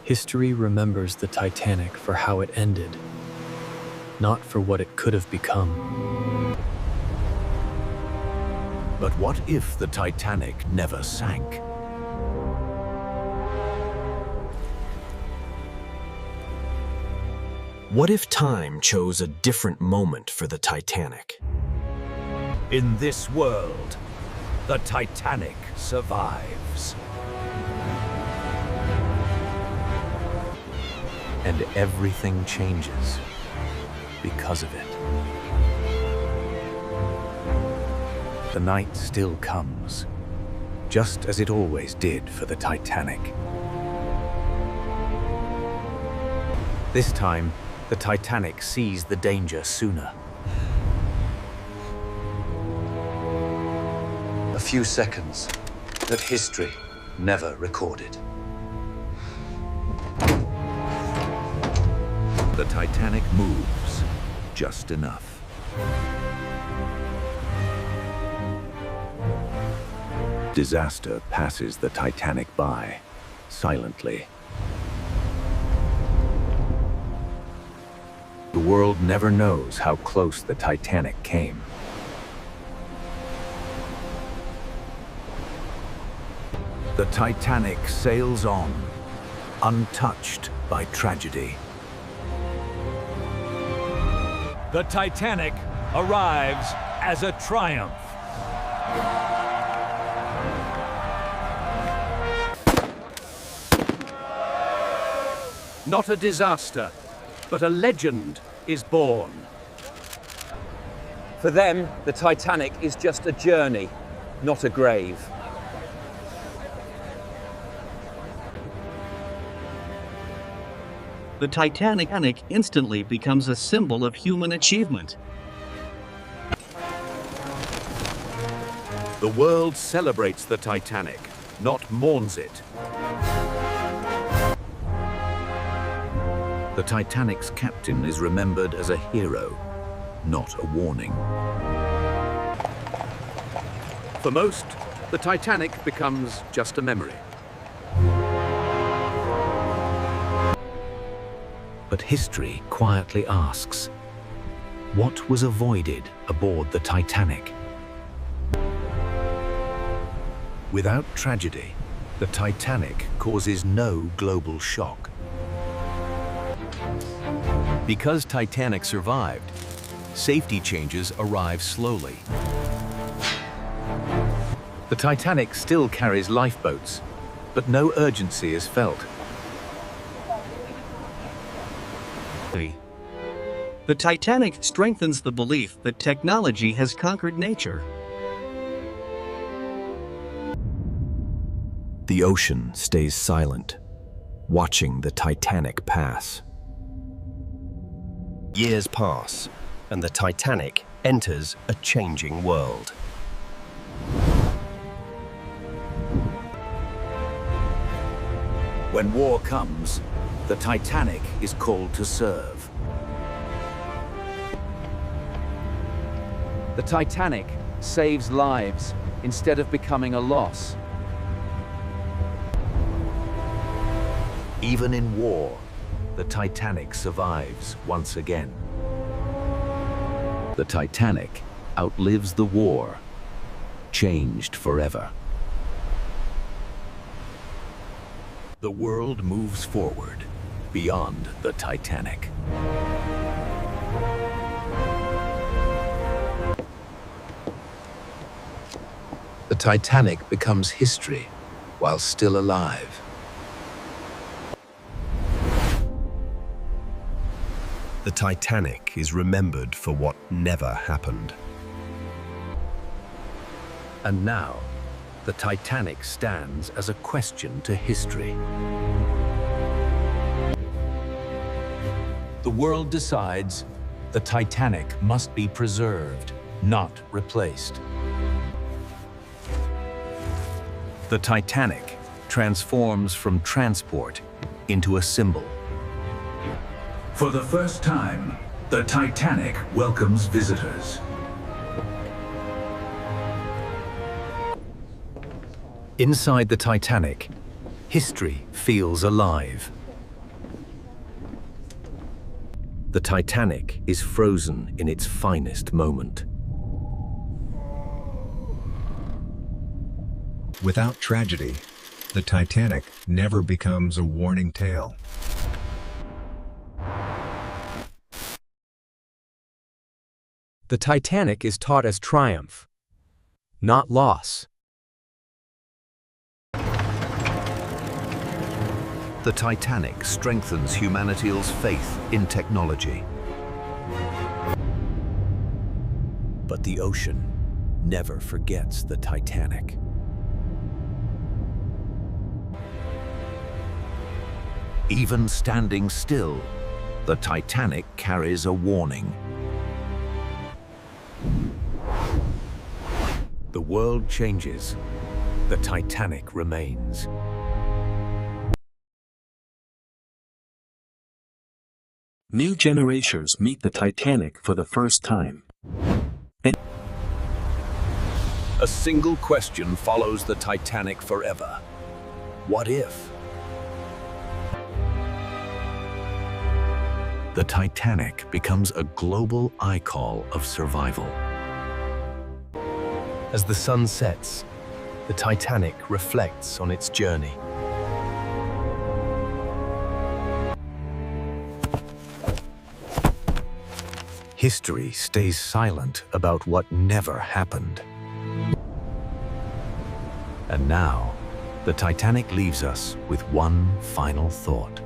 History remembers the Titanic for how it ended, not for what it could have become. But what if the Titanic never sank? What if time chose a different moment for the Titanic? In this world, the Titanic survives. And everything changes because of it. The night still comes, just as it always did for the Titanic. This time, the Titanic sees the danger sooner. A few seconds that history never recorded. The Titanic moves just enough. Disaster passes the Titanic by, silently. The world never knows how close the Titanic came. The Titanic sails on, untouched by tragedy. The Titanic arrives as a triumph. Not a disaster, but a legend is born. For them, the Titanic is just a journey, not a grave. The Titanic instantly becomes a symbol of human achievement. The world celebrates the Titanic, not mourns it. The Titanic's captain is remembered as a hero, not a warning. For most, the Titanic becomes just a memory. But history quietly asks, what was avoided aboard the Titanic? Without tragedy, the Titanic causes no global shock. Because Titanic survived, safety changes arrive slowly. The Titanic still carries lifeboats, but no urgency is felt. The Titanic strengthens the belief that technology has conquered nature. The ocean stays silent, watching the Titanic pass. Years pass, and the Titanic enters a changing world. When war comes, the Titanic is called to serve. The Titanic saves lives instead of becoming a loss. Even in war, the Titanic survives once again. The Titanic outlives the war, changed forever. The world moves forward beyond the Titanic. The Titanic becomes history while still alive. The Titanic is remembered for what never happened. And now, the Titanic stands as a question to history. The world decides the Titanic must be preserved, not replaced. The Titanic transforms from transport into a symbol. For the first time, the Titanic welcomes visitors. Inside the Titanic, history feels alive. The Titanic is frozen in its finest moment. Without tragedy, the Titanic never becomes a warning tale. The Titanic is taught as triumph, not loss. The Titanic strengthens humanity's faith in technology. But the ocean never forgets the Titanic. Even standing still, the Titanic carries a warning. The world changes, the Titanic remains. New generations meet the Titanic for the first time. A single question follows the Titanic forever. What if? The Titanic becomes a global icon of survival. As the sun sets, the Titanic reflects on its journey. History stays silent about what never happened. And now, the Titanic leaves us with one final thought.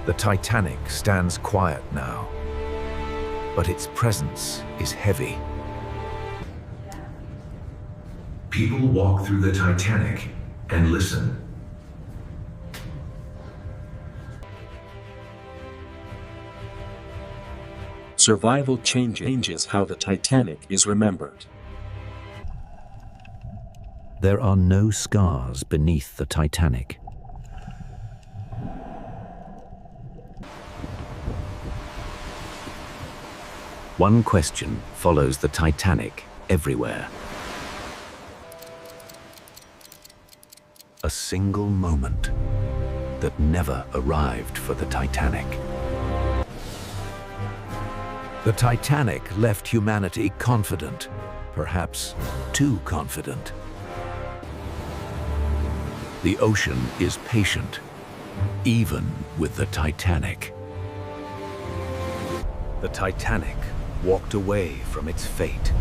The Titanic stands quiet now, but its presence is heavy. People walk through the Titanic and listen. Survival changes how the Titanic is remembered. There are no scars beneath the Titanic. One question follows the Titanic everywhere. A single moment that never arrived for the Titanic. The Titanic left humanity confident, perhaps too confident. The ocean is patient, even with the Titanic. The Titanic walked away from its fate.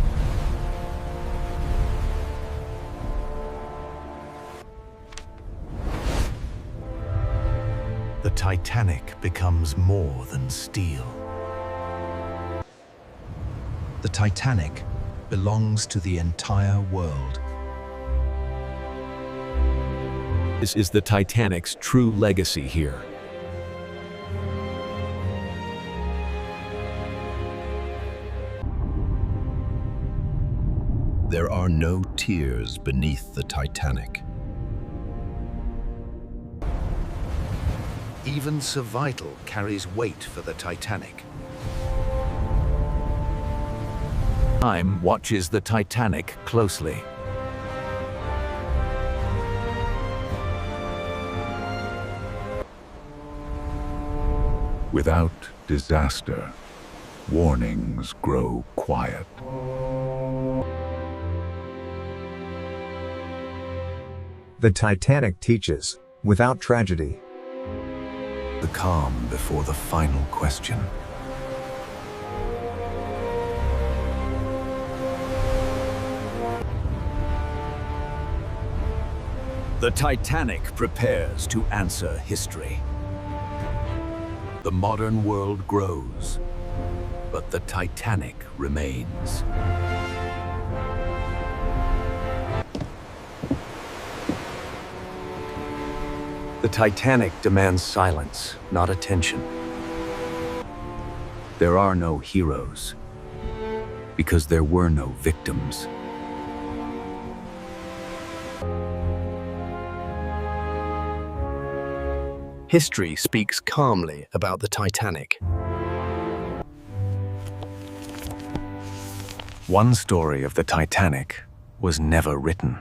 The Titanic becomes more than steel. The Titanic belongs to the entire world. This is the Titanic's true legacy here. There are no tears beneath the Titanic. Even survival carries weight for the Titanic. Time watches the Titanic closely. Without disaster, warnings grow quiet. The Titanic teaches, without tragedy, The calm before the final question. The Titanic prepares to answer history. The modern world grows, but the Titanic remains. The Titanic demands silence, not attention. There are no heroes, because there were no victims. History speaks calmly about the Titanic. One story of the Titanic was never written.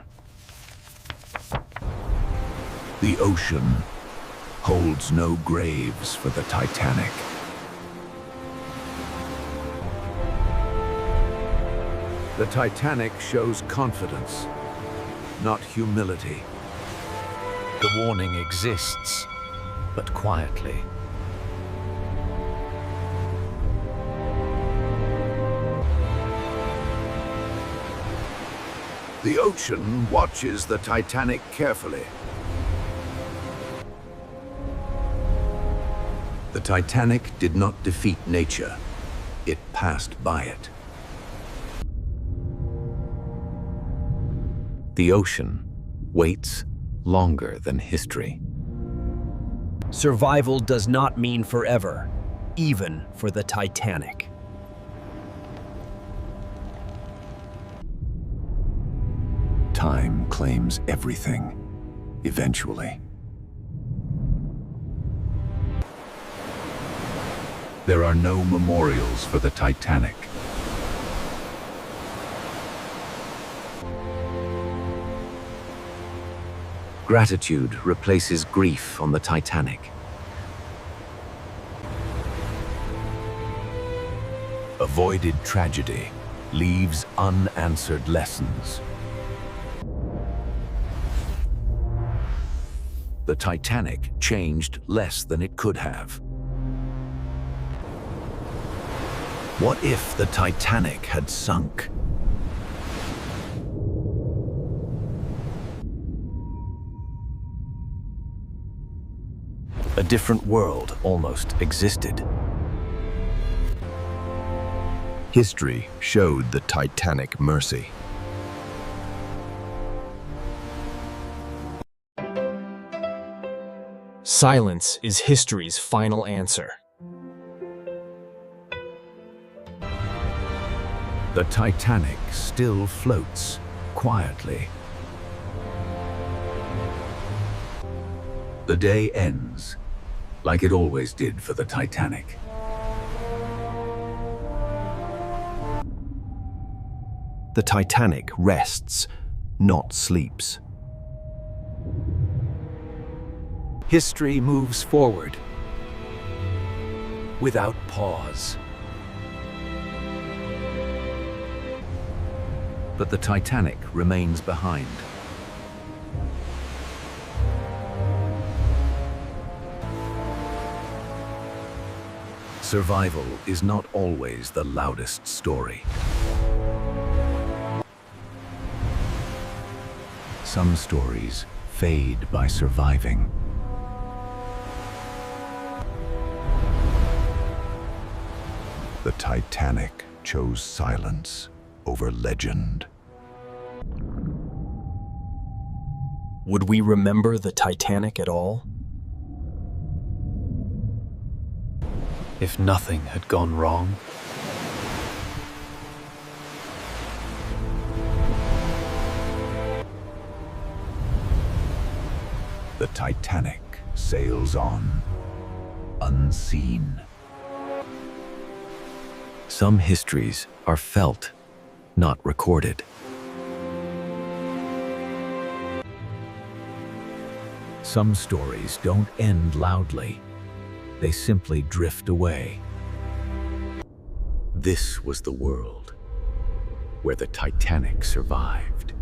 The ocean holds no graves for the Titanic. The Titanic shows confidence, not humility. The warning exists, but quietly. The ocean watches the Titanic carefully. The Titanic did not defeat nature. It passed by it. The ocean waits longer than history. Survival does not mean forever, even for the Titanic. Time claims everything, eventually. There are no memorials for the Titanic. Gratitude replaces grief on the Titanic. Avoided tragedy leaves unanswered lessons. The Titanic changed less than it could have. What if the Titanic had sunk? A different world almost existed. History showed the Titanic mercy. Silence is history's final answer. The Titanic still floats quietly. The day ends, like it always did for the Titanic. The Titanic rests, not sleeps. History moves forward, without pause. But the Titanic remains behind. Survival is not always the loudest story. Some stories fade by surviving. The Titanic chose silence over legend. Would we remember the Titanic at all? If nothing had gone wrong, The Titanic sails on, unseen. Some histories are felt, not recorded. Some stories don't end loudly. They simply drift away. This was the world where the Titanic survived.